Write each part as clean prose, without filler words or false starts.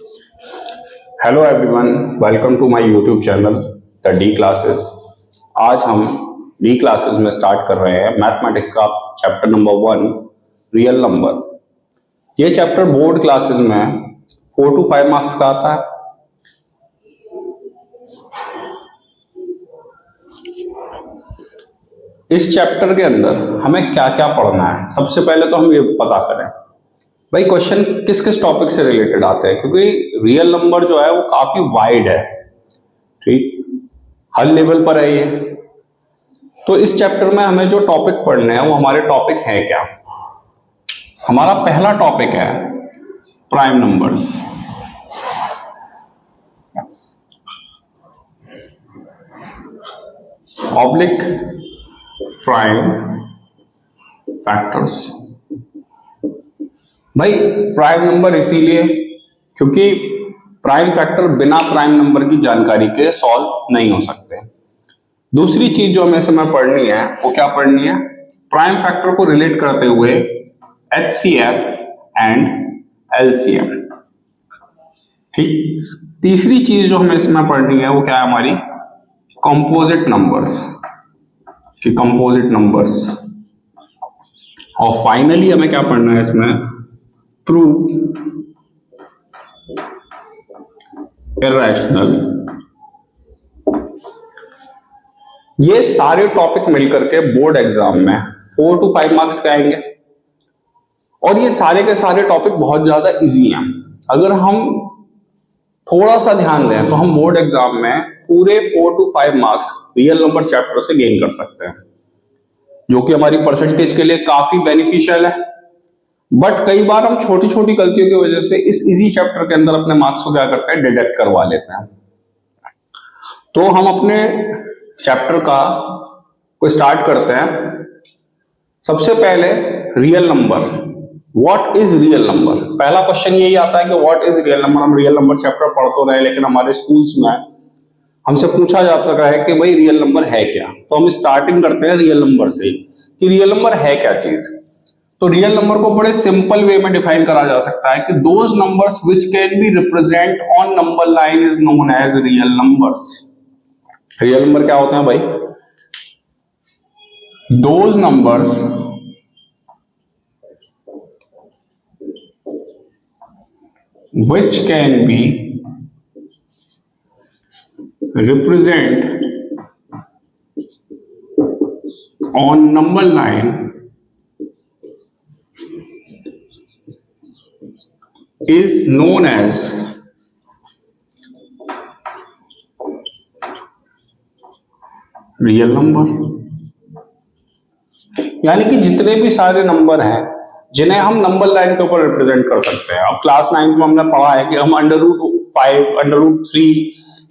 Hello everyone, welcome to my YouTube channel the D classes. आज हम D classes में start कर रहे हैं मैथमेटिक्स का चैप्टर नंबर 1 रियल नंबर। ये चैप्टर बोर्ड क्लासेस में 4 to 5 मार्क्स का आता है। इस चैप्टर के अंदर हमें क्या क्या पढ़ना है, सबसे पहले तो हम ये पता करें भाई क्वेश्चन किस किस टॉपिक से रिलेटेड आते हैं, क्योंकि रियल नंबर जो है वो काफी वाइड है, ठीक, हर लेवल पर है ये। तो इस चैप्टर में हमें जो टॉपिक पढ़ने हैं वो हमारे टॉपिक हैं क्या। हमारा पहला टॉपिक है prime numbers. Oblique prime factors. भाई प्राइम नंबर इसीलिए क्योंकि प्राइम फैक्टर बिना प्राइम नंबर की जानकारी के सॉल्व नहीं हो सकते। दूसरी चीज जो हमें समय पढ़नी है वो क्या पढ़नी है, प्राइम फैक्टर को रिलेट करते हुए HCF एंड LCM, ठीक। तीसरी चीज जो हमें इसमें पढ़नी है वो क्या है हमारी कंपोजिट नंबर्स की कंपोजिट नंबर्स। और फाइनली हमें क्या पढ़ना है इसमें, प्रूव इरैशनल। ये सारे टॉपिक मिलकर के बोर्ड एग्जाम में 4 to 5 मार्क्स का आएंगे और ये सारे के सारे टॉपिक बहुत ज्यादा इजी हैं। अगर हम थोड़ा सा ध्यान दें तो हम बोर्ड एग्जाम में पूरे 4 to 5 marks real number chapter से गेन कर सकते हैं, जो कि हमारी परसेंटेज के लिए काफी बेनिफिशियल है। बट कई बार हम छोटी छोटी गलतियों की वजह से इस इजी चैप्टर के अंदर अपने मार्क्स को क्या करते हैं, डिडक्ट करवा लेते हैं। तो हम अपने चैप्टर का को स्टार्ट करते हैं। सबसे पहले real number, what is real number. पहला क्वेश्चन यही आता है कि व्हाट इज रियल नंबर। हम रियल नंबर चैप्टर पढ़ तो रहे, लेकिन हमारे स्कूल्स में हमसे पूछा जा सका है कि भाई रियल नंबर है क्या। तो हम स्टार्टिंग करते हैं रियल नंबर से कि रियल नंबर है क्या चीज। तो रियल नंबर को बड़े सिंपल वे में डिफाइन करा जा सकता है कि those numbers which can be represent on number line is known as real numbers. Real number क्या होते हैं भाई, those numbers which can be represent on number line is known as real number. यानी कि जितने भी सारे नंबर हैं जिन्हें हम नंबर लाइन के ऊपर रिप्रेजेंट कर सकते हैं। अब क्लास 9 में हमने पढ़ा है कि हम √5 √3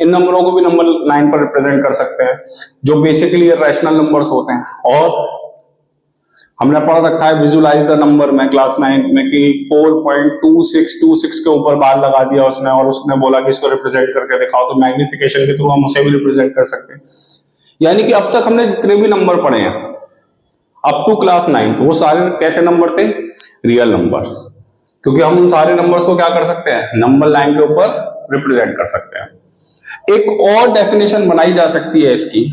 इन नंबरों को भी नंबर लाइन पर रिप्रेजेंट कर सकते हैं, जो बेसिकली रैशनल नंबर्स होते हैं। और हमने पढ़ रखा है विजुलाइज द नंबर में क्लास 9 में कि 4.2626 के ऊपर बार लगा दिया उसने और उसने बोला कि इसको रिप्रेजेंट करके दिखाओ, तो मैग्निफिकेशन के थ्रू हम उसे भी रिप्रेजेंट कर सकते हैं। यानी कि अब तक हमने जितने भी नंबर पढ़े हैं अप टू क्लास 9, तो वो सारे कैसे नंबर थे, रियल नंबर, क्योंकि हम उन सारे नंबर्स को क्या कर सकते हैं, नंबर लाइन के ऊपर रिप्रेजेंट कर सकते हैं। एक और डेफिनेशन बनाई जा सकती है इसकी,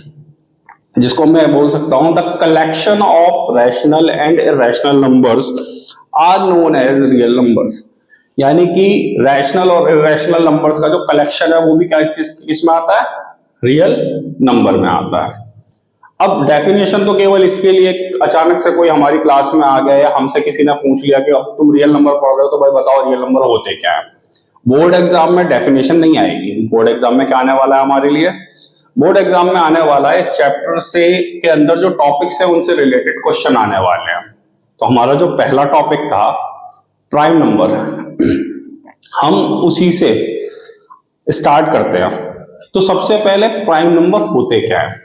जिसको मैं बोल सकता हूं the collection of rational and irrational numbers are known as real numbers. यानी कि रैशनल और इरैशनल नंबर्स का जो कलेक्शन है वो भी क्या किस में आता है, रियल नंबर में आता है। अब डेफिनेशन तो केवल इसके लिए कि अचानक से कोई हमारी क्लास में आ गया या हमसे किसी ने पूछ लिया कि अब तुम रियल नंबर पढ़ रहे हो तो भाई बताओ रियल नंबर होते क्या है। बोर्ड एग्जाम में डेफिनेशन नहीं आएगी। बोर्ड एग्जाम में क्या आने वाला है हमारे लिए, बोर्ड एग्जाम में आने वाला है इस चैप्टर से के अंदर जो टॉपिक्स है उनसे रिलेटेड क्वेश्चन आने वाले हैं। तो हमारा जो पहला टॉपिक था प्राइम नंबर, हम उसी से स्टार्ट करते हैं। तो सबसे पहले प्राइम नंबर होते क्या है।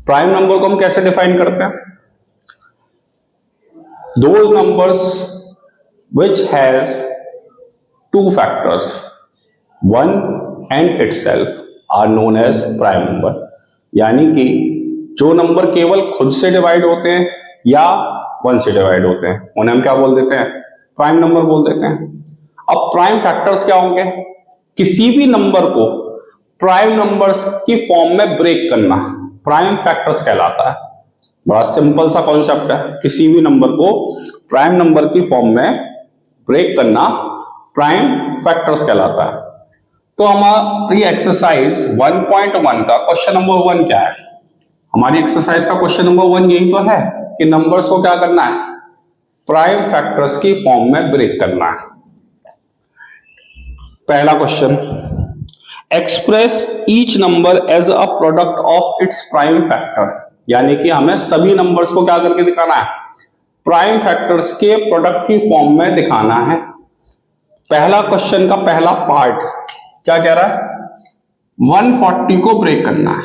प्राइम नंबर को हम कैसे डिफाइन करते हैं, those numbers which has 2 factors 1 and itself are known as prime number. यानी कि जो नंबर केवल खुद से डिवाइड होते हैं या 1 से डिवाइड होते हैं उन्हें हम क्या बोल देते हैं, प्राइम नंबर बोल देते हैं। अब प्राइम फैक्टर्स क्या होंगे? किसी भी नंबर को प्राइम नंबर्स की फॉर्म में ब्रेक करना प्राइम फैक्टर्स कहलाता है। बड़ा सिंपल सा कॉन्सेप्ट है, किसी भी नंबर को प्राइम नंबर की फॉर्म में ब्रेक करना प्राइम फैक्टर्स कहलाता है। तो हमारी एक्सरसाइज 1.1 का क्वेश्चन नंबर 1 क्या है? हमारी एक्सरसाइज का क्वेश्चन नंबर 1 यही तो है कि नंबर्स को क्या करना है? प्राइम फैक्टर्स की फॉर्म में ब्रेक करना है। पहला question, express each number as a product of its prime factor, यानी कि हमें सभी नंबर्स को क्या करके दिखाना है? प्राइम फैक्टर्स के प्रोडक्ट की फॉर्म में दिखाना है। पहला क्वेश्चन का पहला पार्ट क्या कह रहा है? 140 को ब्रेक करना है।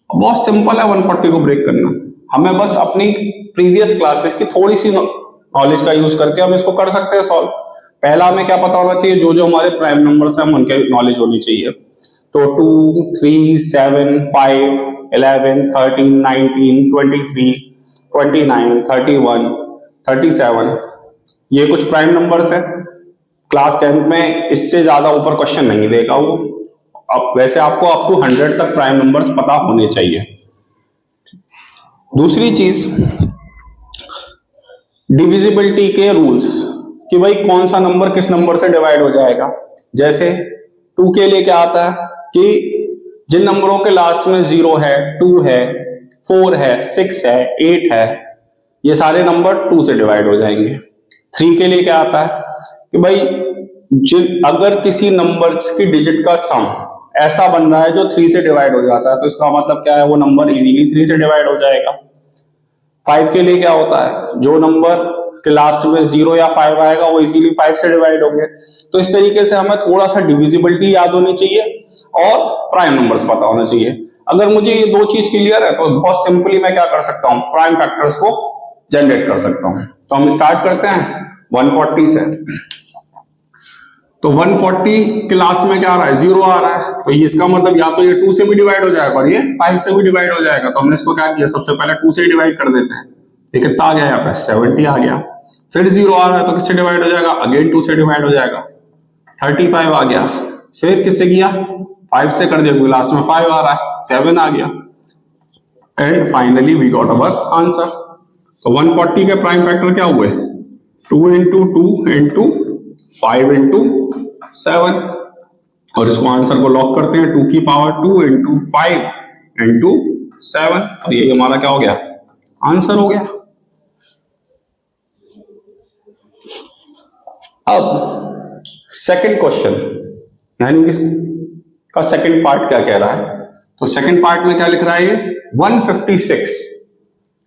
बहुत सिंपल है 140 को ब्रेक करना। हमें बस अपनी प्रीवियस क्लासेस की थोड़ी सी नॉलेज का यूज करके हम इसको कर सकते हैं सॉल्व। पहला हमें क्या पता होना चाहिए? जो जो हमारे प्राइम नंबर्स हैं उनके नॉलेज होनी चाहिए। तो 2, 3, 7, 5, 11, 13, 19, 23, 29, 31, 37 ये कुछ प्राइम नंबर्स हैं। क्लास 10th में इससे ज्यादा ऊपर क्वेश्चन नहीं देगा वो। अब वैसे आपको अप टू 100 तक प्राइम नंबर्स पता होने चाहिए। दूसरी चीज, डिविजिबिलिटी के रूल्स कि भाई कौन सा नंबर किस नंबर से डिवाइड हो जाएगा। जैसे 2 के लिए क्या आता है कि जिन नंबरों के लास्ट में 0 है, 2 है, 4 है, 6 है, 8 है, ये सारे नंबर 2 से डिवाइड हो जाएंगे। 3 के लिए क्या आता है कि भाई अगर किसी नंबर की डिजिट का सम ऐसा बन रहा है जो 3 से डिवाइड हो जाता है तो इसका मतलब क्या है? वो नंबर इजीली 3 से डिवाइड हो जाएगा। 5 के लिए क्या होता है? जो नंबर के लास्ट में 0 या 5 आएगा वो इजीली 5 से डिवाइड होंगे। तो इस तरीके से हमें थोड़ा सा डिविजिबिलिटी याद होनी चाहिए और प्राइम नंबर्स पता होना चाहिए। अगर मुझे ये दो चीज क्लियर है तो बहुत सिंपली मैं क्या कर सकता हूँ? प्राइम फैक्टर्स को जनरेट कर सकता हूँ। तो हम स्टार्ट करते हैं 140 से। तो 140 के लास्ट में क्या आ रहा है? 0 आ रहा है। तो इसका मतलब या तो ये 2 से भी डिवाइड हो जाएगा और ये 5 से भी डिवाइड हो जाएगा। तो हमने इसको क्या किया? सबसे पहले 2 से डिवाइड कर देते हैं। ये कितना आ गया? यहाँ पे 70 आ गया। फिर 0 आ रहा है तो किससे डिवाइड हो जाएगा? अगेन 2 से डिवाइड हो जाएगा। 35 आ गया। फिर किससे किया? 5 से कर दिया क्योंकि लास्ट में 5 आ रहा है। 7 आ गया and finally we got our answer. तो 140 के प्राइम फैक्टर क्या हुए? 2 इंटू 2 इंटू 5 इंटू 7 और इसको आंसर को लॉक करते हैं 2 की पावर 2 इंटू 5 इंटू 7 और ये हमारा क्या हो गया? आंसर हो गया। अब सेकंड क्वेश्चन यानी इसका सेकंड पार्ट क्या कह रहा है? तो सेकंड पार्ट में क्या लिख रहा है? ये 156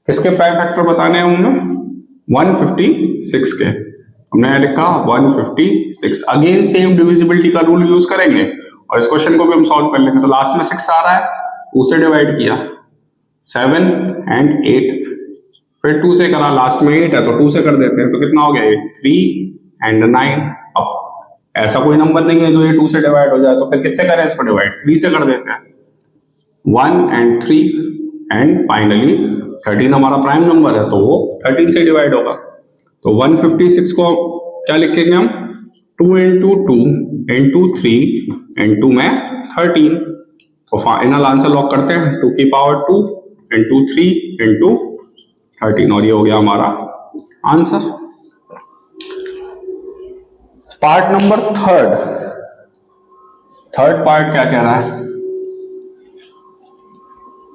किसके प्राइम फैक्टर बताने हैं हमें? 156 के। हमने लिखा 156। अगेन सेम डिविजिबिलिटी का रूल यूज करेंगे और इस क्वेश्चन को भी हम सॉल्व कर लेंगे। तो लास्ट में 6 आ रहा है, 2 से डिवाइड किया, 7 एंड 8, फिर 2 से करा, लास्ट में 8 है तो 2 से कर देते हैं। तो कितना हो गया? 3 एंड 9। अब ऐसा कोई नंबर नहीं है जो ये 2 से डिवाइड हो जाए, तो फिर किससे करें इसको डिवाइड? 3 से कर देते हैं। 1 एंड 3 एंड फाइनली 13 हमारा प्राइम नंबर है तो वो 13 से डिवाइड होगा। तो 156 को क्या लिखेंगे हम? 2 इंटू 2 इंटू 3 इंटू में 13। तो फाइनल आंसर लॉक करते हैं 2 की पावर 2 इंटू 3 इंटू 13 और ये हो गया हमारा answer. Part number third part क्या कह रहा है?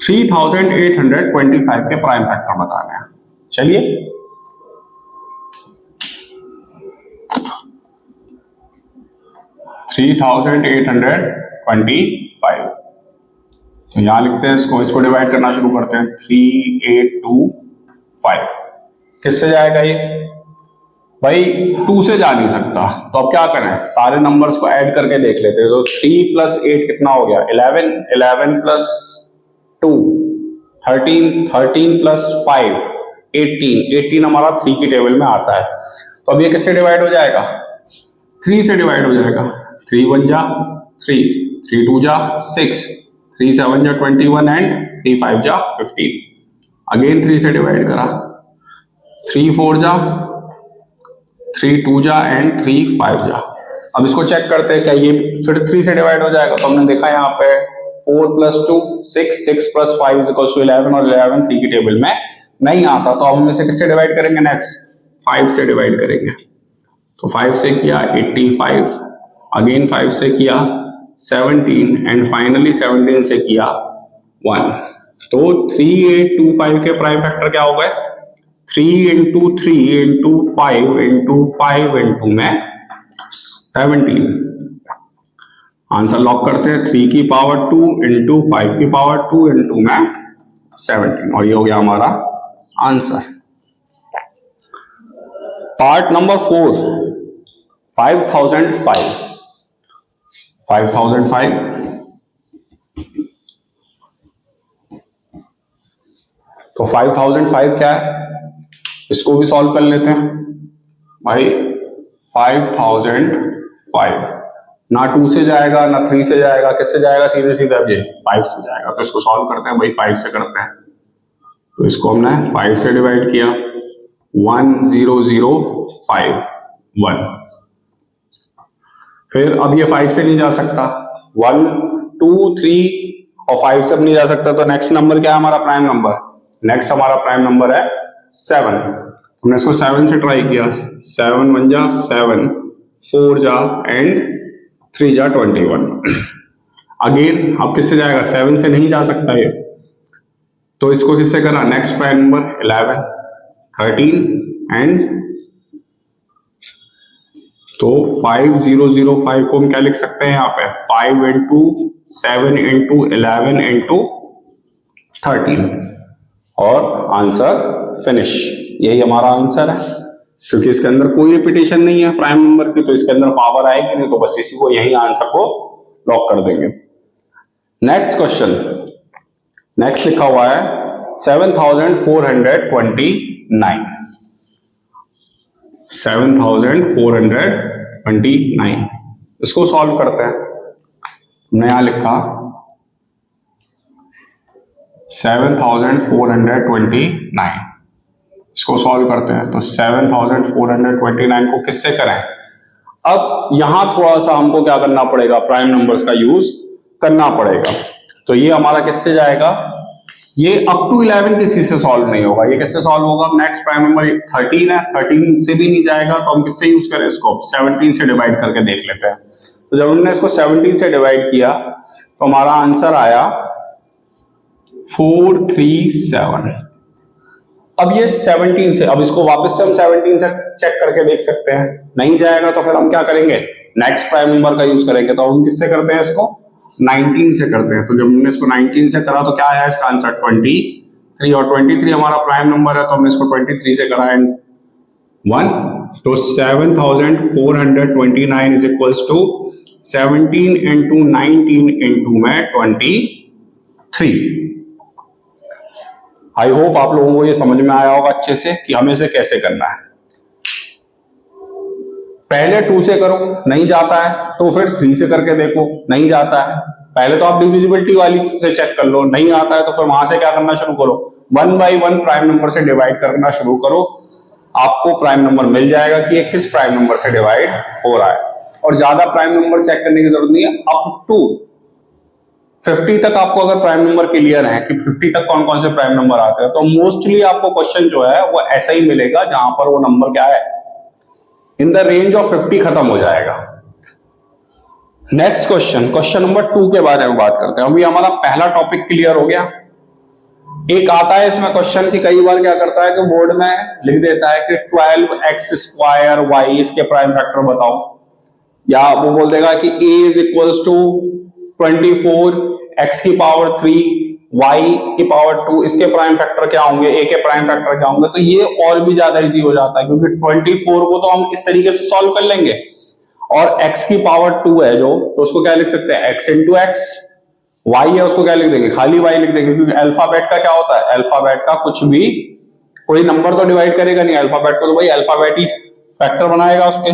3825 के प्राइम फैक्टर बताने हैं। चलिए तो यहां लिखते हैं इसको डिवाइड करना शुरू करते हैं। 3825 किससे जाएगा ये? भाई 2 से जा नहीं सकता तो अब क्या करें? सारे नंबर्स को ऐड करके देख लेते हैं। तो 3 + 8 कितना हो गया? 11, 11 + 2 13, 13 + 5 18, 18 हमारा 3 की टेबल में आता है। तो अब ये किससे डिवाइड हो जाएगा? 3 से डिवाइड हो जाएगा। 3 × 1 = 3, 3 × 2 = 6, 3 × 7 = 21 एंड 3 × 5 = 15। अगेन 3 से डिवाइड करा, 3 × 4 = 3 × 2 = एंड 3 × 5 = अब इसको चेक करते हैं क्या ये फिर 3 से डिवाइड हो जाएगा। तो हमने देखा यहाँ पे 4 + 2 6, 6 + 5 = 11 और 11 3 की टेबल में नहीं आता, तो हम इसे किससे डिवाइड करेंगे? नेक्स्ट 5 से डिवाइड करेंगे। तो 5 से किया 85, अगेन 5 से किया 17 एंड फाइनली 17 से किया 1। तो 3825 के प्राइम फैक्टर क्या हो गए? 3 × 3 × 5 × 5 × में 17। आंसर लॉक करते हैं। 3 की पावर 2 × 5 की पावर 2 × में 17 और ये हो गया हमारा आंसर। Part number 4 5005। 5005 तो 5005 क्या है, इसको भी सॉल्व कर लेते हैं भाई। 5005 ना 2 से जाएगा ना 3 से जाएगा, किससे जाएगा? सीधे सीधे अब ये 5 से जाएगा। तो इसको सॉल्व करते हैं भाई, 5 से करते हैं। तो इसको हमने 5 से डिवाइड किया 1005 1। फिर अब ये 5 से नहीं जा सकता, 1 2 3 और 5 से अब नहीं जा सकता। तो नेक्स्ट नंबर क्या है हमारा? Prime number. नेक्स्ट हमारा प्राइम नंबर है 7। हमने इसको 7 से ट्राई किया। 7 1 जा 7, 4 जा एंड 3 जा 21। अगेन अब किससे जाएगा? 7 से नहीं जा सकता ये, तो इसको किससे करा? नेक्स्ट प्राइम नंबर 11 13 एंड तो 5005 को हम क्या लिख सकते हैं यहाँ पे? 5 × 7 × 11 × 13 और आंसर फिनिश। यही हमारा आंसर है, क्योंकि इसके अंदर कोई रिपीटेशन नहीं है प्राइम नंबर की, तो इसके अंदर पावर आएगी नहीं, तो बस इसी को यही आंसर को लॉक कर देंगे। नेक्स्ट क्वेश्चन, नेक्स्ट लिखा हुआ है 7429। 7429 इसको सॉल्व करते हैं। हमने यहां लिखा 7429, इसको सॉल्व करते हैं। तो 7429 को किससे करें? अब यहां थोड़ा सा हमको क्या करना पड़ेगा? प्राइम नंबर्स का यूज करना पड़ेगा। तो ये हमारा किससे जाएगा? ये अप टू 11 किसी से सॉल्व नहीं होगा। ये किससे सॉल्व होगा? नेक्स्ट प्राइम नंबर 13 है, 13 से भी नहीं जाएगा, तो हम किससे यूज करें इसको? 17 से डिवाइड करके देख लेते हैं। तो जब हमने इसको 17 से डिवाइड किया तो हमारा आंसर आया 437। अब ये 17 से, अब इसको वापस से हम 17 से चेक करके देख सकते हैं। नहीं जाएगा तो फिर हम क्या करेंगे? नेक्स्ट प्राइम नंबर का यूज करेंगे। तो हम किससे करते हैं इसको? 19 से करते हैं। तो जब हमने इसको 19 से करा तो क्या आया इसका आंसर? 23 और 23 हमारा प्राइम नंबर है, तो हमने इसको 23 से करा एंड 1। तो 7429 इज इक्वल्स टू 17 × 19 × में 23। आई होप आप लोगों को ये समझ में आया होगा अच्छे से कि हमें इसे कैसे करना है। पहले 2 से करो, नहीं जाता है, तो फिर 3 से करके देखो, नहीं जाता है। पहले तो आप डिविजिबिलिटी वाली से चेक कर लो, नहीं आता है तो फिर वहां से क्या करना शुरू करो? 1 बाई 1 प्राइम नंबर से डिवाइड करना शुरू करो। आपको प्राइम नंबर मिल जाएगा कि ये किस प्राइम नंबर से डिवाइड हो रहा है। और ज्यादा प्राइम नंबर चेक करने की जरूरत नहीं है। अप टू 50 तक आपको अगर प्राइम नंबर क्लियर है कि 50 तक कौन कौन से प्राइम नंबर आते हैं, तो मोस्टली आपको क्वेश्चन जो है वो ऐसा ही मिलेगा जहां पर वो नंबर क्या है? इन द रेंज ऑफ 50 खत्म हो जाएगा। नेक्स्ट क्वेश्चन, क्वेश्चन नंबर 2 के बारे में बात करते हैं। अभी हमारा पहला टॉपिक क्लियर हो गया। एक आता है इसमें क्वेश्चन कि कई बार क्या करता है कि बोर्ड में लिख देता है कि 12x² y इसके प्राइम फैक्टर बताओ, या वो बोल देगा कि a is equals to 24 x की पावर 3 y की पावर 2 इसके प्राइम फैक्टर क्या होंगे, a के प्राइम फैक्टर क्या होंगे। तो ये और भी ज्यादा इजी हो जाता है, क्योंकि 24 को तो हम इस तरीके से सॉल्व कर लेंगे, और x की पावर 2 है जो, तो उसको क्या लिख सकते हैं? x into x. y है उसको क्या लिख देंगे? खाली y लिख देंगे, क्योंकि अल्फाबेट का क्या होता है? अल्फाबेट का कुछ भी, कोई नंबर तो डिवाइड करेगा नहीं, अल्फाबेट को तो भाई अल्फाबेट ही फैक्टर बनाएगा उसके।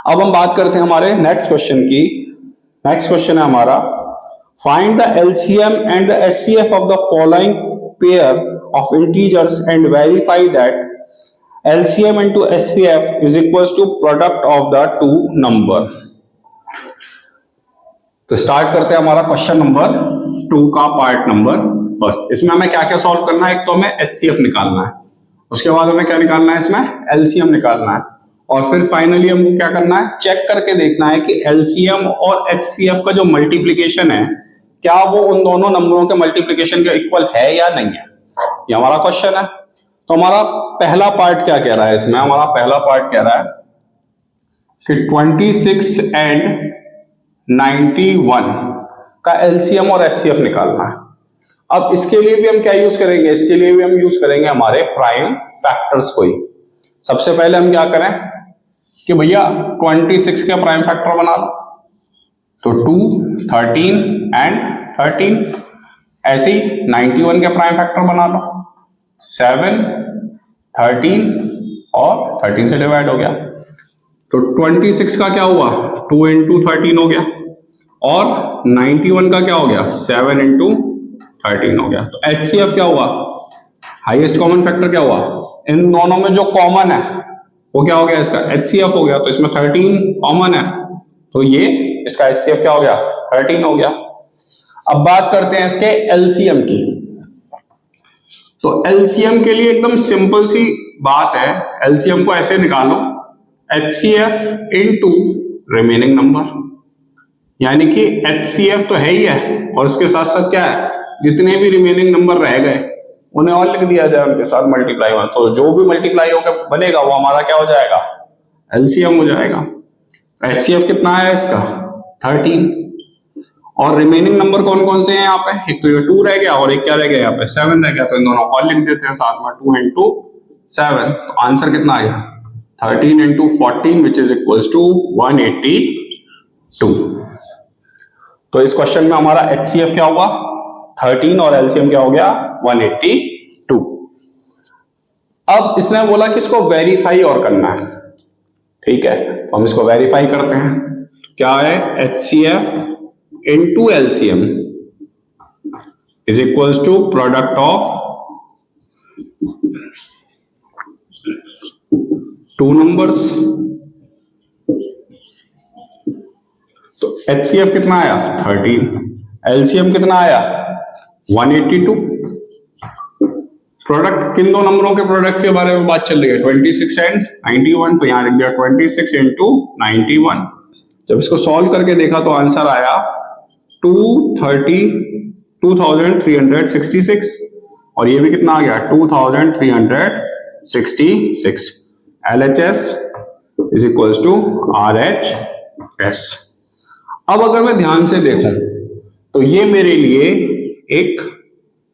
अब हम बात करते हैं हमारे नेक्स्ट क्वेश्चन की। नेक्स्ट क्वेश्चन है हमारा, find the LCM and the HCF of the following pair of integers and verify that LCM into HCF is equals to product of the two number। तो स्टार्ट करते हैं हमारा question number 2 का part number first. इसमें हमें क्या क्या solve करना है, एक तो हमें HCF निकालना है, उसके बाद हमें क्या निकालना है, इसमें LCM निकालना है, और फिर फाइनली हमको क्या करना है, चेक करके देखना है कि LCM और HCF का जो मल्टीप्लीकेशन है क्या वो उन दोनों नंबरों के मल्टीप्लीकेशन के इक्वल है या नहीं है, ये हमारा क्वेश्चन है। तो हमारा पहला पार्ट क्या कह रहा है, इसमें हमारा पहला पार्ट कह रहा है कि 26 एंड 91 का LCM और HCF निकालना है। अब इसके लिए भी हम क्या यूज करेंगे, इसके लिए भी हम यूज करेंगे हमारे प्राइम फैक्टर्स को ही। सबसे पहले हम क्या करें कि भैया 26 के प्राइम फैक्टर बना लो, तो 2, 13 एंड 13। ऐसे ही 91 के प्राइम फैक्टर बना लो, 7, 13 और 13 से डिवाइड हो गया, तो 26 का क्या हुआ, 2 into 13 हो गया, और 91 का क्या हो गया, 7 into 13 हो गया। तो HCF क्या हुआ, हाईएस्ट कॉमन फैक्टर क्या हुआ, इन दोनों में जो कॉमन है वो क्या हो गया, इसका HCF हो गया। तो इसमें 13 कॉमन है, तो ये इसका HCF क्या हो गया, 13 हो गया। अब बात करते हैं इसके LCM की। तो LCM के लिए एकदम सिंपल सी बात है, LCM को ऐसे निकालो, HCF इनटू रिमेनिंग नंबर, यानी कि HCF तो है ही है और उसके साथ साथ क्या है, जितने भी रिमेनिंग नंबर रह गए उन्हें और लिख दिया जाए, उनके साथ मल्टीप्लाई हुआ, तो जो भी मल्टीप्लाई होकर बनेगा वो हमारा क्या हो जाएगा, LCM हो जाएगा। HCF कितना है इसका, 13, और रिमेनिंग नंबर कौन कौन से हैं यहाँ पे, एक तो ये 2 रह गया और एक क्या रह गया, यहाँ पे 7 रह गया, तो इन दोनों को लिख देते हैं साथ में, 2 into 7। तो आंसर कितना आ गया, 13 into 14 which is equals to 182। तो इस क्वेश्चन में हमारा HCF क्या होगा, 13 और LCM क्या हो गया, 182। अब इसने बोला कि इसको वेरीफाई और करना है, ठीक है, तो हम इसको वेरीफाई करते हैं। क्या है, HCF into LCM is equals to product of two numbers। तो HCF कितना आया, 13, LCM कितना आया, 182। प्रोडक्ट, किन दो नंबरों के प्रोडक्ट के बारे में बात चल रही है, 26 एंड 91, तो यहां लिख दिया 26 into 91। जब इसको सॉल्व करके देखा तो आंसर आया 2366, और ये भी कितना आ गया, 2366। LHS is equals to RHS। अब अगर मैं ध्यान से देखूं तो ये मेरे लिए एक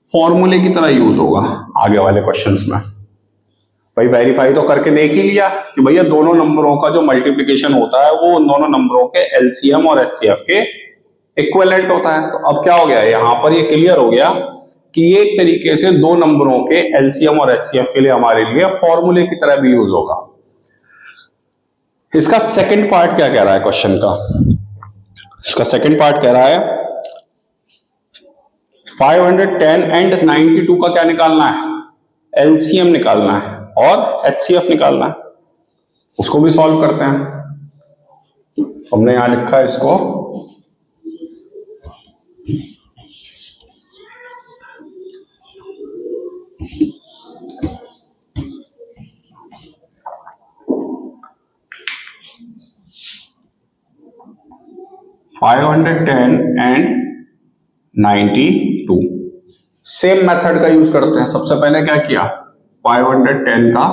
फॉर्मूले की तरह यूज होगा आगे वाले क्वेश्चंस में। भाई वेरीफाई तो करके देख ही लिया कि भैया दोनों नंबरों का जो मल्टीप्लिकेशन होता है वो उन दोनों नंबरों के LCM और HCF के इक्विवेलेंट होता है। तो अब क्या हो गया, यहां पर ये क्लियर हो गया कि ये एक तरीके से दो नंबरों के LCM और HCF के लिए हमारे लिए फॉर्मूले की तरह भी यूज होगा। इसका सेकंड पार्ट क्या कह रहा है क्वेश्चन का, इसका सेकंड पार्ट कह रहा है 510 एंड 92 का क्या निकालना है, LCM निकालना है और HCF निकालना है। उसको भी सॉल्व करते हैं। हमने यहां लिखा है इसको 510 एंड 92। सेम मेथड का यूज करते हैं। सबसे पहले क्या किया, 510 का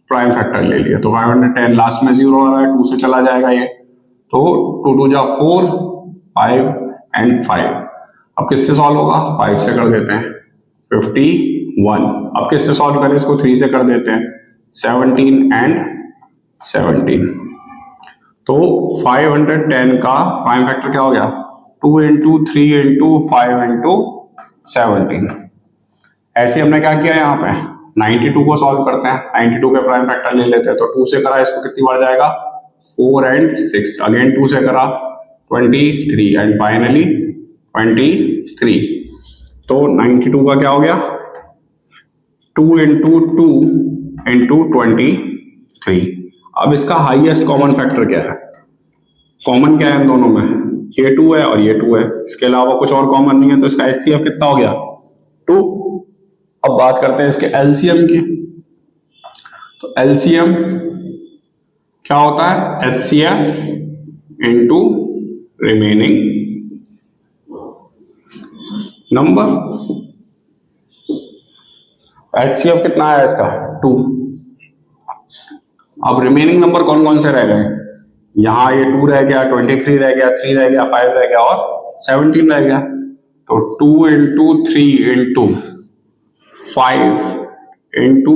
प्राइम फैक्टर ले लिया, तो 510 लास्ट में 0 आ रहा है, 2 से चला जाएगा ये, तो 2 2 जा 4, 5 एंड 5। अब किससे सॉल्व होगा, 5 से कर देते हैं 51। अब किससे सॉल्व करें इसको, 3 से कर देते हैं 17 एंड 17। तो 510 का प्राइम फैक्टर क्या हो गया, 2 into 3 into 5 into 17। ऐसे हमने क्या किया यहाँ पे, 92 को सॉल्व करते हैं, 92 के प्राइम फैक्टर ले लेते हैं, तो 2 से करा इसको कितनी बार जाएगा, 4 and 6, अगेन 2 से करा 23 एंड फाइनली 23। तो 92 का क्या हो गया, 2 into 2 इंटू 23। अब इसका हाईएस्ट कॉमन फैक्टर क्या है? कॉमन क्या है इन दोनों में? ये 2 है और ये 2 है, इसके अलावा कुछ और कॉमन नहीं है, तो इसका एचसीएफ कितना हो गया? 2। अब बात करते हैं इसके एलसीएम की। तो एलसीएम क्या होता है? HCF into remaining number. HCF कितना है इसका? 2। अब रिमेनिंग नंबर कौन कौन से रह गए? यहां ये 2 रह गया, 23 रह गया, 3 रह गया, 5 रह गया और 17 रह गया। तो 2 इंटू 3 इंटू 5 इंटू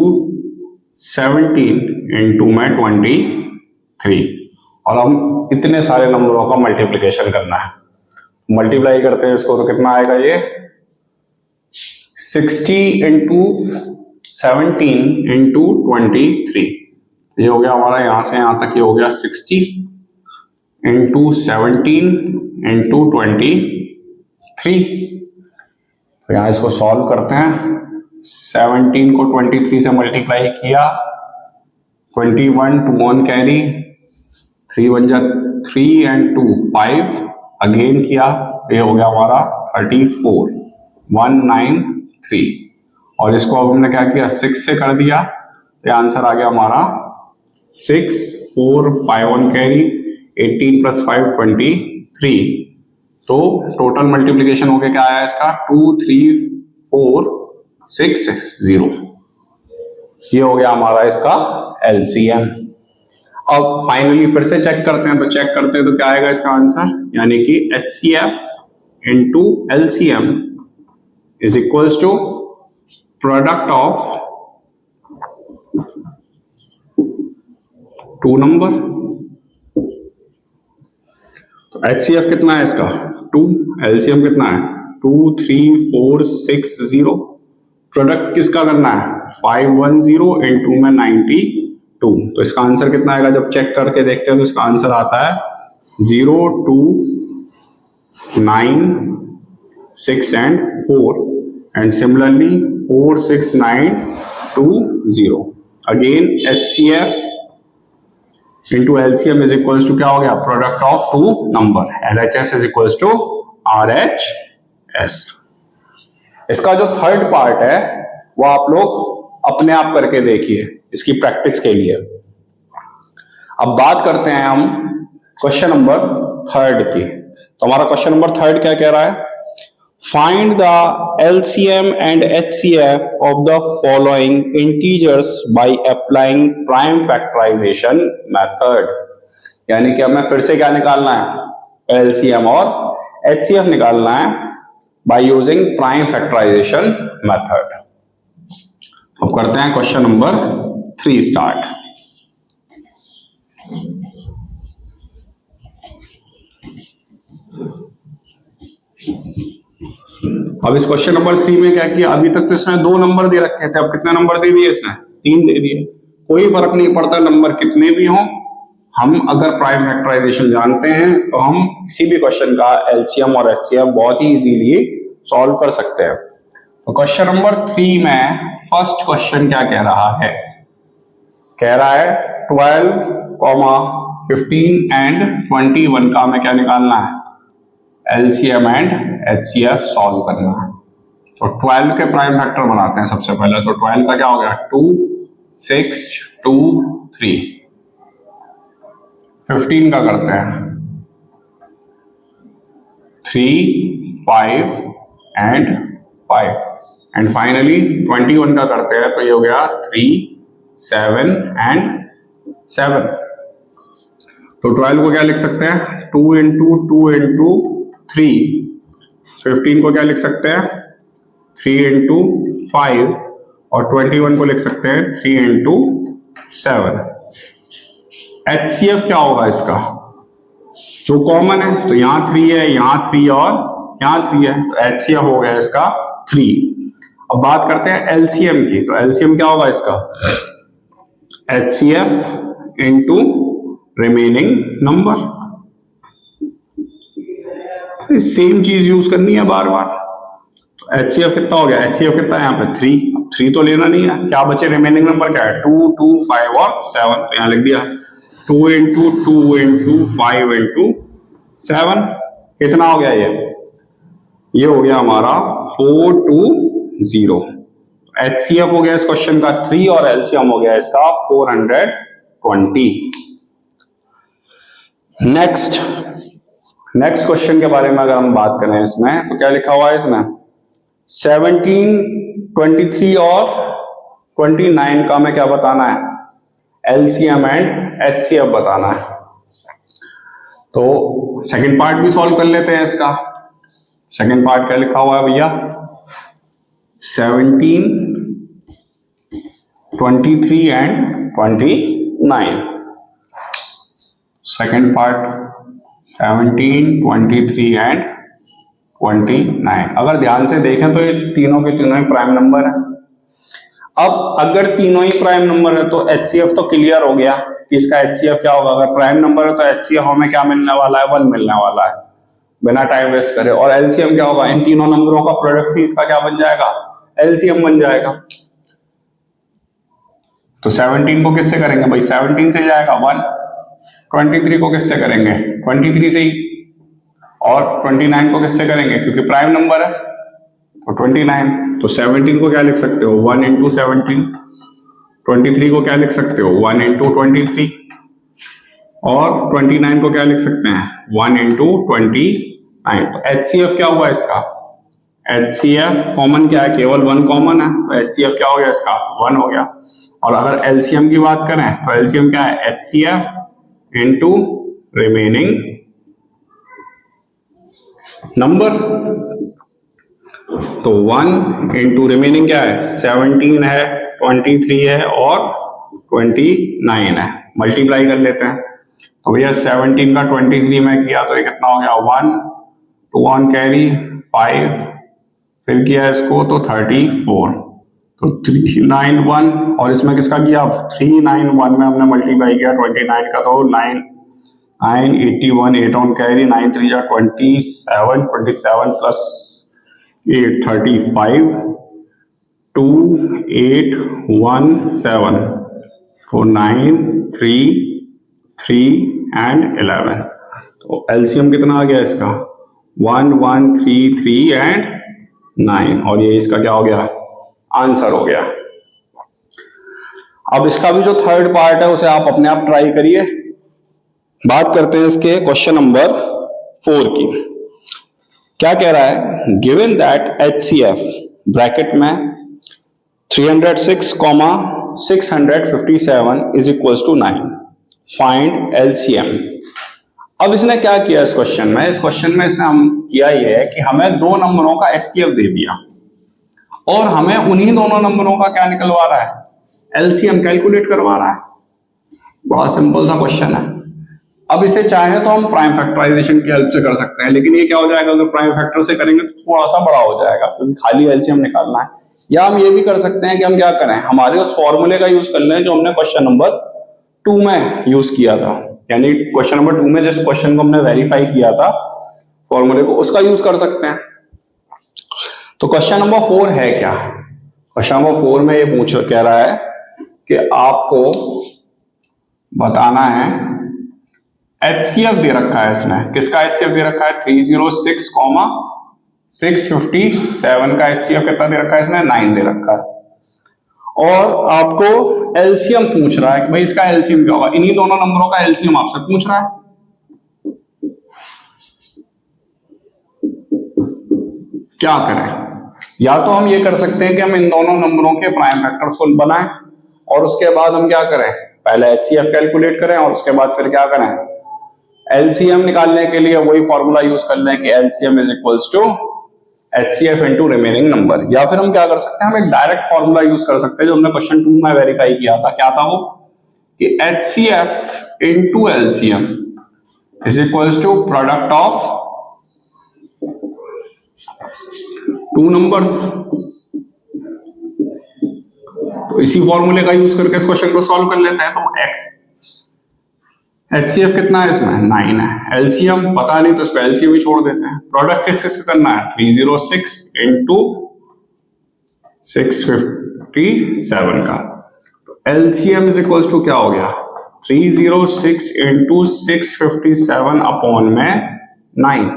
17 इंटू में 23, और हम इतने सारे नंबरों का मल्टीप्लीकेशन करना है। मल्टीप्लाई करते हैं इसको तो कितना आएगा? ये 60 इंटू 17 इंटू 23। ये हो गया हमारा, यहां से यहां तक ये हो गया 60 इंटू 17 इंटू 23। तो यहां इसको सॉल्व करते हैं। 17 को 23 से मल्टीप्लाई किया, 21 टू 1 कैरी, 3 1 जा 3 एंड 2 5, अगेन किया, ये हो गया हमारा 34 193। और इसको अब हमने क्या किया? 6 से कर दिया, ये आंसर आ गया हमारा 6 4 5 1 कैरी, 18 प्लस 5 23। तो टोटल मल्टीप्लीकेशन होके क्या आया इसका? 2 3 4 6 0। ये हो गया हमारा इसका एलसीएम। अब फाइनली फिर से चेक करते हैं, तो चेक करते हैं तो क्या आएगा इसका आंसर? यानी कि HCF into LCM is equals to product of 2 number. तो एचसीएफ कितना है इसका? 2। एलसीएम कितना है? 2 3 4 6 0। प्रोडक्ट किसका करना है? 510 इंटू में 92। तो इसका आंसर कितना आएगा? जब चेक करके देखते हैं तो इसका आंसर आता है 0 2 9 6 and 4, and similarly 4 6 9 2 0। Again HCF into LCM is equals to क्या हो गया? Product of 2 number. LHS is equals to RHS. इसका जो थर्ड पार्ट है वो आप लोग अपने आप करके देखिए इसकी प्रैक्टिस के लिए। अब बात करते हैं हम क्वेश्चन नंबर 3 की। तो हमारा क्वेश्चन नंबर 3 क्या कह रहा है? Find the LCM and HCF of the following integers by applying prime factorization method. यानी कि हमें फिर से क्या निकालना है? एलसीएम और एचसीएफ निकालना है by using prime factorization method. अब करते हैं क्वेश्चन नंबर 3 स्टार्ट। अब इस क्वेश्चन नंबर 3 में क्या किया? अभी तक तो इसने 2 नंबर दे रखे थे, अब कितने नंबर दे दिए इसने? 3 दे दिए। कोई फर्क नहीं पड़ता नंबर कितने भी हों, हम अगर प्राइम फैक्टराइजेशन जानते हैं तो हम किसी भी क्वेश्चन का एलसीएम और एचसीएफ बहुत ही इजीली सॉल्व कर सकते हैं। तो क्वेश्चन नंबर 3 में फर्स्ट क्वेश्चन क्या कह रहा है? कह रहा है 12, 15 एंड 21 का हमें क्या निकालना है? एलसीएम एंड एचसीएफ सॉल्व करना है। तो 12 के प्राइम फैक्टर बनाते हैं सबसे पहले। तो 12 का क्या हो गया? 2 6 2 3। 15 का करते हैं 3 5 एंड 5, एंड फाइनली 21 का करते हैं तो ये हो गया 3 7 एंड 7। तो 12 को क्या लिख सकते हैं? 2 इंटू 2 इंटू 3। 15 को क्या लिख सकते हैं? 3 इंटू 5, और 21 को लिख सकते हैं 3 इंटू 7। एचसीएफ क्या होगा इसका? जो कॉमन है, तो यहां 3 है, यहां 3 और यहां 3 है, तो एचसीएफ हो गया इसका 3। अब बात करते हैं एलसीएम की। तो एलसीएम क्या होगा इसका? HCF into remaining number. Same चीज यूज करनी है बार बार। तो एचसीएफ कितना हो गया? एचसीएफ कितना है यहाँ पे? 3। 3 तो लेना नहीं है, क्या बचे रिमेनिंग नंबर क्या है 2, 2, 5 और 7, तो यहाँ लिख दिया 2 इंटू 2 इंटू 5 इंटू 7, कितना हो गया ये हो गया हमारा 420। HCF हो गया इस क्वेश्चन का 3 और LCM हो गया इसका 420। नेक्स्ट क्वेश्चन के बारे में अगर हम बात करें इसमें तो क्या लिखा हुआ है इसमें 17, 23 और 29 का हमें क्या बताना है LCM एंड HCF बताना है। तो सेकंड पार्ट भी सॉल्व कर लेते हैं इसका। सेकंड पार्ट क्या लिखा हुआ है भैया 17, 23 एंड 29। Second part 17, 23 and 29। अगर ध्यान से देखें तो ये तीनों के तीनों ही प्राइम नंबर है। अब अगर तीनों ही प्राइम नंबर है तो HCF तो क्लियर हो गया कि इसका HCF क्या होगा। अगर प्राइम नंबर है तो HCF हमें क्या मिलने वाला है 1 मिलने वाला है बिना टाइम वेस्ट करे। और LCM क्या होगा, इन तीनों नंबरों का प्रोडक्ट ही इसका क्या बन जाएगा LCM बन जाएगा। तो 17 को किससे करेंगे भाई 17 से जाएगा 1, 23 को किससे करेंगे 23 से ही, और 29 को किससे करेंगे क्योंकि प्राइम नंबर है तो 29। तो 17 को क्या लिख सकते हो 1 इंटू 17, 23 को क्या लिख सकते हो 1 इंटू 23, और 29 को क्या लिख सकते हैं 1 इंटू 29। तो HCF क्या हुआ इसका HCF कॉमन क्या है केवल 1 कॉमन है, तो HCF क्या हो गया इसका 1 हो गया। और अगर LCM की बात करें तो LCM क्या है HCF इंटू रिमेनिंग नंबर। तो 1 इंटू रिमेनिंग क्या है 17 है, 23 है और 29 है, मल्टीप्लाई कर लेते हैं। तो भैया 17 का 23 में किया तो ये कितना हो गया 1, 2 ऑन कैरी 5, फिर किया इसको तो 34, तो 391, और इसमें किसका किया 391 में हमने मल्टीप्लाई किया 29 का तो 9, 81, 8 ऑन कैरी 9 3 जा 27, 27 प्लस 8 35, 2 8 1 7, तो 9 3 3 एंड 11। तो LCM कितना आ गया इसका 1 1 3 3 एंड 9, और ये इसका क्या हो गया आंसर हो गया। अब इसका भी जो थर्ड पार्ट है उसे आप अपने आप ट्राई करिए। बात करते हैं इसके क्वेश्चन नंबर 4 की। क्या कह रहा है गिवन दैट HCF ब्रैकेट में 306, 657 is equals to 9, find LCM। अब इसने क्या किया इस क्वेश्चन में इसने हम किया ये है कि हमें दो नंबरों का HCF दे दिया और हमें उन्हीं दोनों नंबरों का क्या निकलवा रहा है LCM कैलकुलेट करवा रहा है। बड़ा सिंपल सा क्वेश्चन है। अब इसे चाहे तो हम प्राइम फैक्टराइजेशन की हेल्प से कर सकते हैं, लेकिन ये क्या हो जाएगा अगर प्राइम फैक्टर से करेंगे तो थोड़ा सा बड़ा हो जाएगा क्योंकि खाली LCM निकालना है। या हम ये भी कर सकते हैं कि हम क्या करें हमारे उस फॉर्मूले का यूज कर लें जो हमने क्वेश्चन नंबर 2 में यूज किया था, यानी क्वेश्चन नंबर 2 में जिस क्वेश्चन को हमने वेरीफाई किया था फॉर्मूले को उसका यूज कर सकते हैं। तो क्वेश्चन नंबर 4 है क्या, क्वेश्चन नंबर 4 में ये कह रहा है कि आपको बताना है HCF दे रखा है इसने, किसका HCF दे रखा है 306, 657 का HCF कितना दे रखा है इसने 9 दे रखा है, और आपको LCM पूछ रहा है कि भाई इसका LCM क्या होगा। इन्हीं दोनों नंबरों का LCM आपसे पूछ रहा है। क्या करें, या तो हम ये कर सकते हैं कि हम इन दोनों नंबरों के प्राइम फैक्टर्स को बनाएं और उसके बाद हम क्या करें पहले HCF कैलकुलेट करें और उसके बाद फिर क्या करें LCM निकालने के लिए वही फॉर्मूला यूज कर लें कि LCM is equals to HCF into remaining number. या फिर हम क्या कर सकते हैं हम एक डायरेक्ट फॉर्मूला यूज कर सकते हैं जो हमने क्वेश्चन 2 में वेरीफाई किया था। क्या था वो कि HCF into LCM is equals to product of two numbers. तो इसी फॉर्मूले का यूज करके इस क्वेश्चन को सॉल्व कर लेते हैं। तो HCF कितना है इसमें 9 है, LCM पता नहीं तो इसको LCM ही छोड़ देते हैं। प्रोडक्ट किस किस का करना है 306 इंटू 657 657 का। LCM इज इक्वल्स टू क्या हो गया 306 इंटू 657 अपॉन में 9।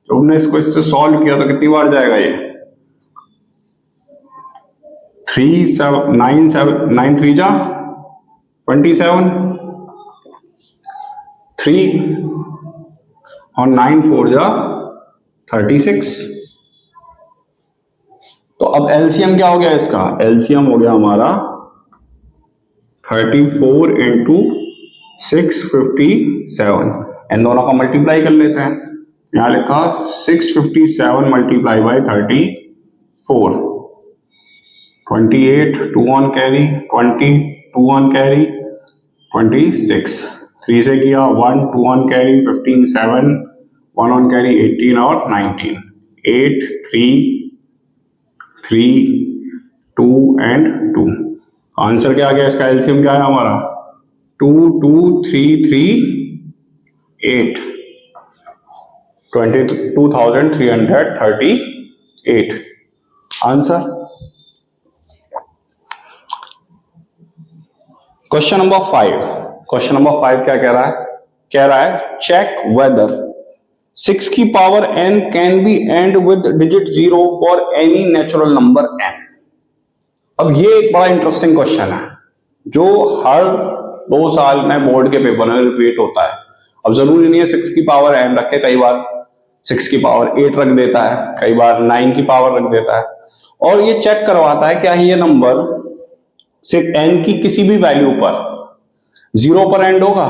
तो हमने इसको इससे सॉल्व किया तो कितनी बार जाएगा ये 9 3 जा 27 3 और 9 4 जा 36। तो अब एलसीएम क्या हो गया इसका, एलसीएम हो गया हमारा 34 इंटू 657। इन दोनों का मल्टीप्लाई कर लेते हैं। यहां लिखा 657 multiply by 34, 28 2 on carry 20 2 on carry 26, 3 से किया 1 2 ऑन कैरी 15 7 1 ऑन कैरी 18 और 19 8 3 3 2 एंड 2। आंसर क्या आ गया इसका, एलसीएम क्या है हमारा 2 2 3 3 8 22,338 answer. Question number 5, question number 5 क्या कह रहा है चेक वेदर 6 की power n can be and with digit 0 for any natural number n। अब ये एक बड़ा इंटरेस्टिंग क्वेश्चन है जो हर 2 साल में बोर्ड के पेपर में रिपीट होता है। अब जरूरी नहीं है 6 की पावर n रखे, कई बार 6 की पावर 8 रख देता है, कई बार 9 की पावर रख देता है, और ये चेक करवाता है क्या ये नंबर से n की किसी भी वैल्यू पर 0 पर एंड होगा।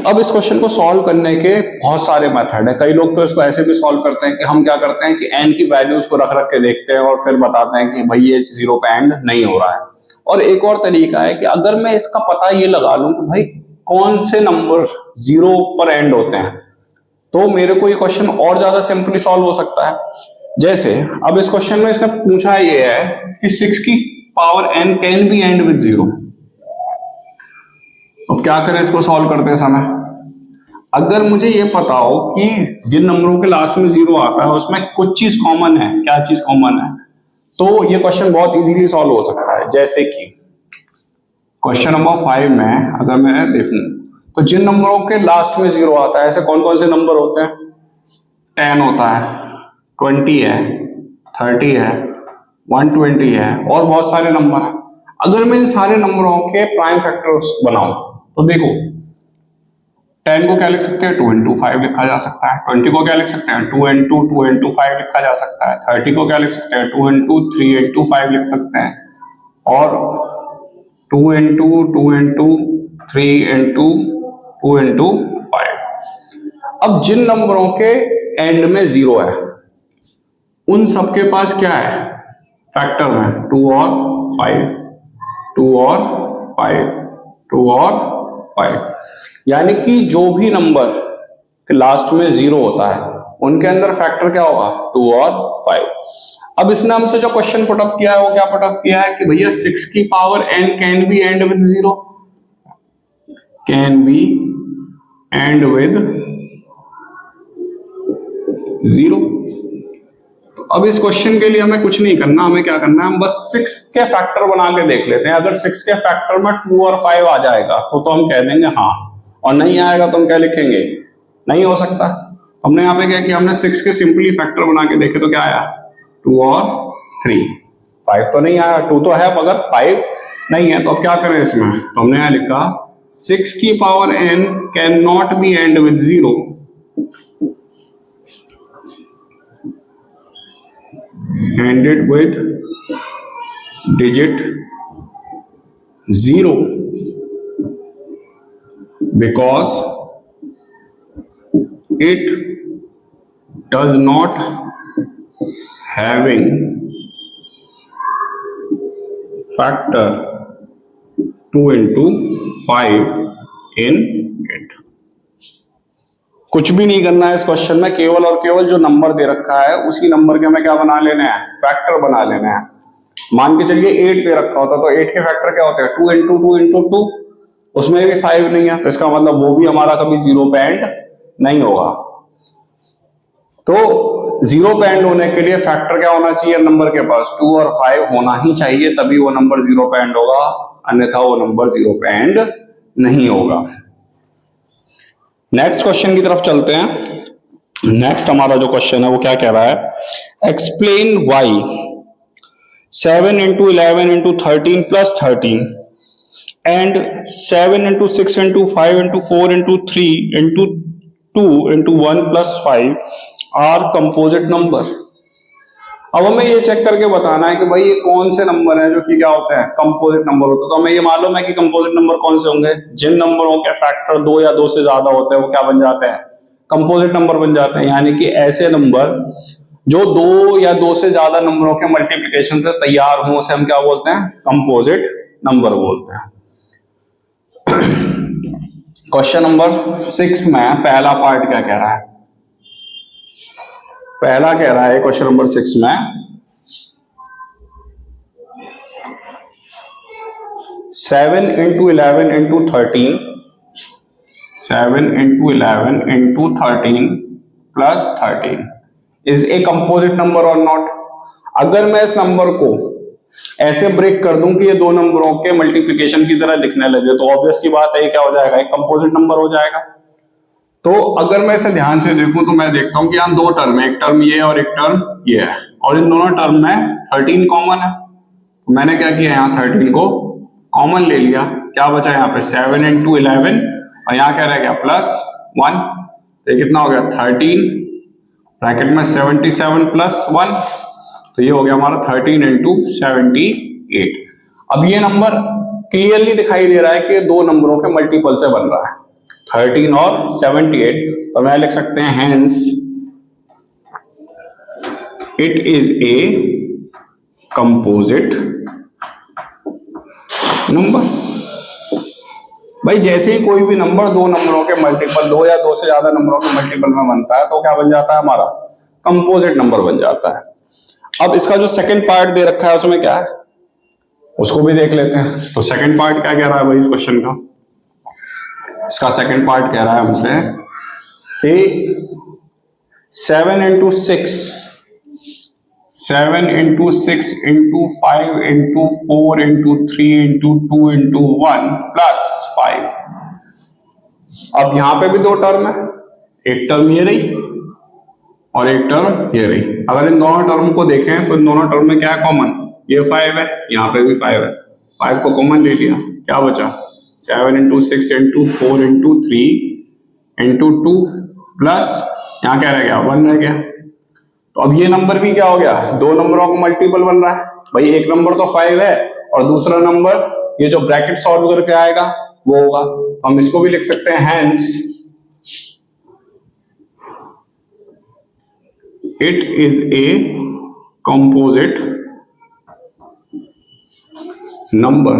अब इस क्वेश्चन को सॉल्व करने के बहुत सारे मेथड है। कई लोग तो इसको ऐसे भी सॉल्व करते हैं कि हम क्या करते हैं कि n की वैल्यूज को रख रख के देखते हैं और फिर बताते हैं कि भाई ये 0 पे एंड नहीं हो रहा है। और एक और तरीका है कि अगर मैं इसका पता ये लगा लूं कि भाई कौन से नंबर 0 पर एंड होते हैं तो मेरे को ये क्वेश्चन और ज्यादा सिंपली सॉल्व हो सकता है। जैसे अब इस क्वेश्चन में इसने पूछा ये है कि 6 की power n can be and with 0। अब क्या करें इसको सॉल्व करते समय, अगर मुझे ये पता हो कि जिन नंबरों के लास्ट में 0 आता है उसमें कुछ चीज कॉमन है, क्या चीज कॉमन है, तो ये क्वेश्चन बहुत इजीली सॉल्व हो सकता है। जैसे कि क्वेश्चन नंबर 5 में अगर मैं देखूं तो जिन नंबरों के लास्ट में 0 आता है ऐसे कौन कौन से नंबर होते हैं, 10 होता है, 20 है, 30 है, 120 है और बहुत सारे नंबर हैं। अगर मैं इन सारे नंबरों के प्राइम फैक्टर्स बनाऊं तो देखो 10 को क्या लिख सकते हैं 2 into 5 लिखा जा सकता है, 20 को क्या लिख सकते हैं 2 into 5 लिखा जा सकता है, 30 को क्या लिख सकते हैं 2 into 3 into 5 लिख सकते हैं, और 2 into 3 into 2 into 5। अब जिन नंबरों के एंड में 0 है उन सबके पास क्या है फैक्टर में 2 और 5, 2 और 5, 2 और 5, यानी कि जो भी नंबर के लास्ट में 0 होता है उनके अंदर फैक्टर क्या होगा 2 और 5। अब इसने हमसे जो क्वेश्चन पुटअप किया है वो क्या पुटअप किया है कि भैया 6 की power n can be and with 0, can be and with 0। अब इस क्वेश्चन के लिए हमें कुछ नहीं करना, हमें क्या करना है हम बस 6 के फैक्टर बना के देख लेते हैं। अगर 6 के फैक्टर में 2 और 5 आ जाएगा तो हम कह देंगे हाँ, और नहीं आएगा तो हम क्या लिखेंगे नहीं हो सकता। हमने यहाँ पे क्या किया, हमने 6 के सिंपली फैक्टर बना के देखे तो क्या आया 2 और 3, 5 तो नहीं आया, 2 तो है मगर 5 नहीं है। तो अब क्या करें इसमें, तो हमने यहाँ लिखा 6 की power n can not be and with 0 ended with digit 0 because it does not having factor 2 into 5 in it। कुछ भी नहीं करना है इस क्वेश्चन में, केवल और केवल जो नंबर दे रखा है उसी नंबर के हमें क्या बना लेना है फैक्टर बना लेना है। मान के चलिए 8 दे रखा होता तो 8 के फैक्टर क्या होते हैं 2 into 2 into 2, उसमें भी 5 नहीं है तो इसका मतलब वो भी हमारा कभी 0 पे एंड नहीं होगा। तो 0 पे एंड होने के लिए फैक्टर क्या होना चाहिए नंबर के पास, 2 और 5 होना ही चाहिए, तभी वो नंबर 0 पे एंड होगा, अन्यथा वो नंबर 0 पे एंड नहीं होगा। नेक्स्ट क्वेश्चन की तरफ चलते हैं। नेक्स्ट हमारा जो क्वेश्चन है वो क्या कह रहा है, explain why 7 into 11 into 13 plus 13 and 7 into 6 into 5 into 4 into 3 into 2 into 1 plus 5 are composite number। अब हमें ये चेक करके बताना है कि भाई ये कौन से नंबर है जो कि क्या होते हैं, कंपोजिट नंबर होते हैं। तो हमें ये मालूम है कि कंपोजिट नंबर कौन से होंगे, जिन नंबरों के फैक्टर 2 या 2 से ज्यादा होते हैं वो क्या बन जाते हैं, कंपोजिट नंबर बन जाते हैं। यानी कि ऐसे नंबर जो 2 या 2 से ज्यादा नंबरों के मल्टीप्लिकेशन से तैयार हों उसे हम क्या बोलते हैं, कंपोजिट नंबर बोलते हैं। क्वेश्चन नंबर 6 में पहला पार्ट क्या कह रहा है, पहला कह रहा है क्वेश्चन नंबर 6 में 7 into 11 into 13 7 into 11 into 13 plus 13 is a composite number or not। अगर मैं इस नंबर को ऐसे ब्रेक कर दूं कि ये दो नंबरों के मल्टीप्लिकेशन की तरह दिखने लगे तो ऑब्वियस सी बात है ये क्या हो जाएगा, एक कंपोजिट नंबर हो जाएगा। तो अगर मैं इसे ध्यान से देखूं तो मैं देखता हूं कि यहाँ दो टर्म है, एक टर्म ये और एक टर्म ये है, और इन दोनों टर्म में 13 कॉमन है। तो मैंने क्या किया, यहाँ 13 को कॉमन ले लिया, क्या बचा यहाँ पे 7 into 11 और यहाँ क्या रह गया +1, तो ये कितना हो गया 13 ब्रैकेट में 77 + 1, तो ये हो गया हमारा 13 into 78। अब ये नंबर क्लियरली दिखाई दे रहा है कि ये दो नंबरों के मल्टीपल से बन रहा है 13 और 78, तो मैं लिख सकते हैं hence it is a composite number. भाई जैसे ही कोई भी नंबर दो नंबरों के मल्टीपल, दो या दो से ज्यादा नंबरों के मल्टीपल में बनता है तो क्या बन जाता है, हमारा कंपोजिट नंबर बन जाता है। अब इसका जो सेकंड पार्ट दे रखा है उसमें क्या है उसको भी देख लेते हैं। तो सेकंड पार्ट क्या कह रहा है भाई इस क्वेश्चन का, इसका सेकंड पार्ट कह रहा है हमसे कि 7 into 6 7 into 6 into 5 into 4 into 3 into 2 into 1 plus 5। अब यहां पे भी दो टर्म है, एक टर्म ये रही और एक टर्म ये रही। अगर इन दोनों टर्म को देखें तो इन दोनों टर्म में क्या है कॉमन, ये 5 है, यहाँ पे भी 5 है, 5 को कॉमन ले लिया, क्या बचा 7 into 6 into 4 into 3 into 2 plus यहाँ क्या रह गया 1 रह गया। तो अब ये नंबर भी क्या हो गया, दो नंबरों का मल्टीपल बन रहा है। भाई एक नंबर तो 5 है और दूसरा नंबर ये जो ब्रैकेट सॉल्व करके आएगा वो होगा, तो हम इसको भी लिख सकते हैं hence it is a composite number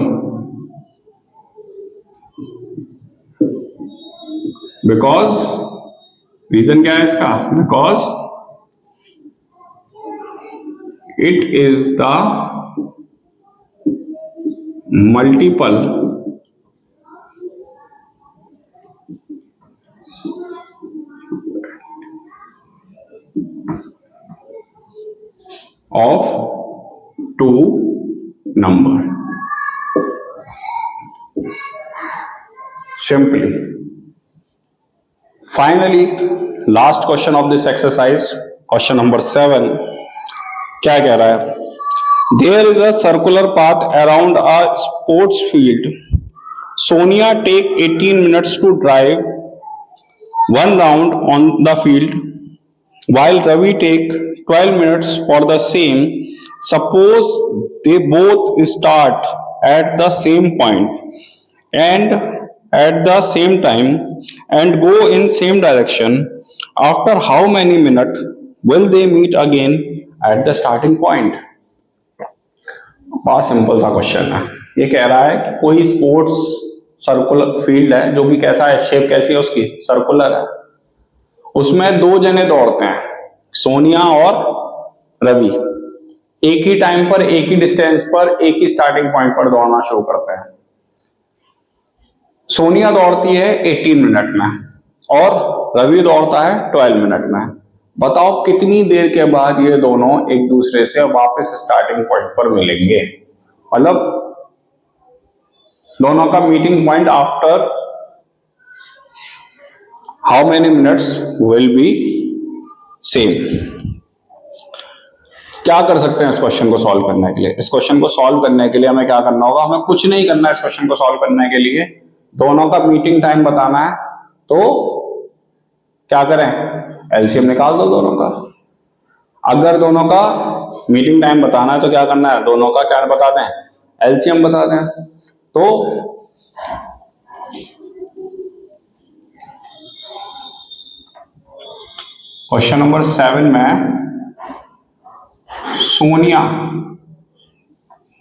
because, reason क्या है इसका, because it is the multiple of two number। Simply, finally, last question of this exercise, question number 7 क्या कह रहा है, there is a circular path around a sports field। Sonia take 18 minutes to drive one round on the field while Ravi take 12 minutes for the same। Suppose they both start at the same point and at the same time and go in same direction, after how many minutes will they meet again at the starting point। बहुत simple सा question है। ये कह रहा है कि कोई sports circular field है जो भी कैसा है, शेप कैसी है उसकी, सर्कुलर है, उसमें दो जने दौड़ते हैं सोनिया और रवि, एक ही टाइम पर एक ही डिस्टेंस पर एक ही स्टार्टिंग पॉइंट पर दौड़ना शुरू करते हैं। सोनिया दौड़ती है 18 मिनट में और रवि दौड़ता है 12 मिनट में। बताओ कितनी देर के बाद ये दोनों एक दूसरे से वापस स्टार्टिंग पॉइंट पर मिलेंगे, मतलब दोनों का meeting point after how many minutes will be same. क्या कर सकते हैं इस क्वेश्चन को सॉल्व करने के लिए? इस क्वेश्चन को सॉल्व करने के लिए हमें क्या करना होगा? हमें कुछ नहीं करना है इस क्वेश्चन को सॉल्व करने के लिए, दोनों का मीटिंग टाइम बताना है। तो क्या करें? एलसीएम निकाल दो दोनों का। अगर दोनों का मीटिंग टाइम बताना है तो क्या करना है? दोनों का क्या बता दें? एलसीएम बता दें। तो क्वेश्चन नंबर 7 में सोनिया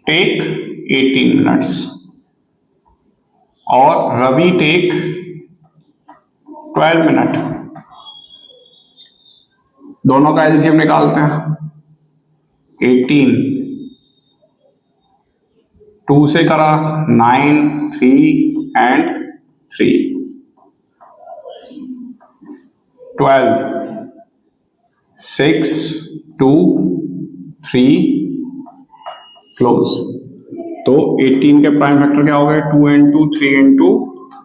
टेक 18 मिनट्स और रवि टेक 12 मिनट। दोनों का एलसीएम निकालते हैं। 18 2 से करा 9 3 एंड 3 12 6 2 3 क्लोज। तो 18 के प्राइम फैक्टर क्या हो गए? 2 इंटू 3 इंटू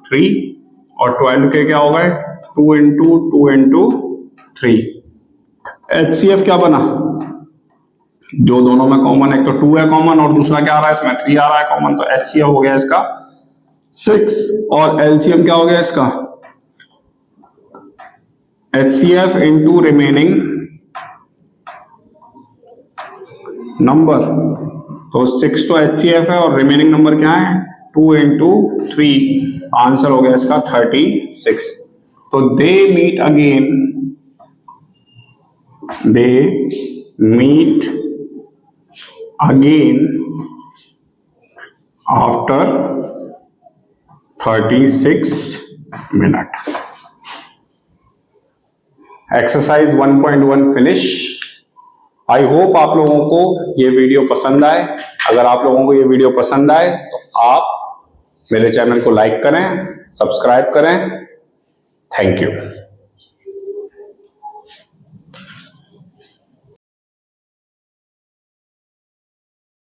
3 और 12 के क्या हो गए? 2 इंटू 2 इंटू 3। एचसीएफ क्या बना? जो दोनों में कॉमन, एक तो 2 है कॉमन और दूसरा क्या आ रहा है इसमें? 3 आ रहा है कॉमन, तो एचसीएफ हो गया इसका 6 और एलसीएम क्या हो गया इसका? HCF into remaining number. तो 6 तो एचसीएफ है और रिमेनिंग नंबर क्या है? 2 इंटू 3। आंसर हो गया इसका 36। तो they meet again after 36 minute. Exercise 1.1 finish. I hope आप लोगों को ये वीडियो पसंद आए। अगर आप लोगों को ये वीडियो पसंद आए तो आप मेरे चैनल को लाइक करें, सब्सक्राइब करें। Thank you.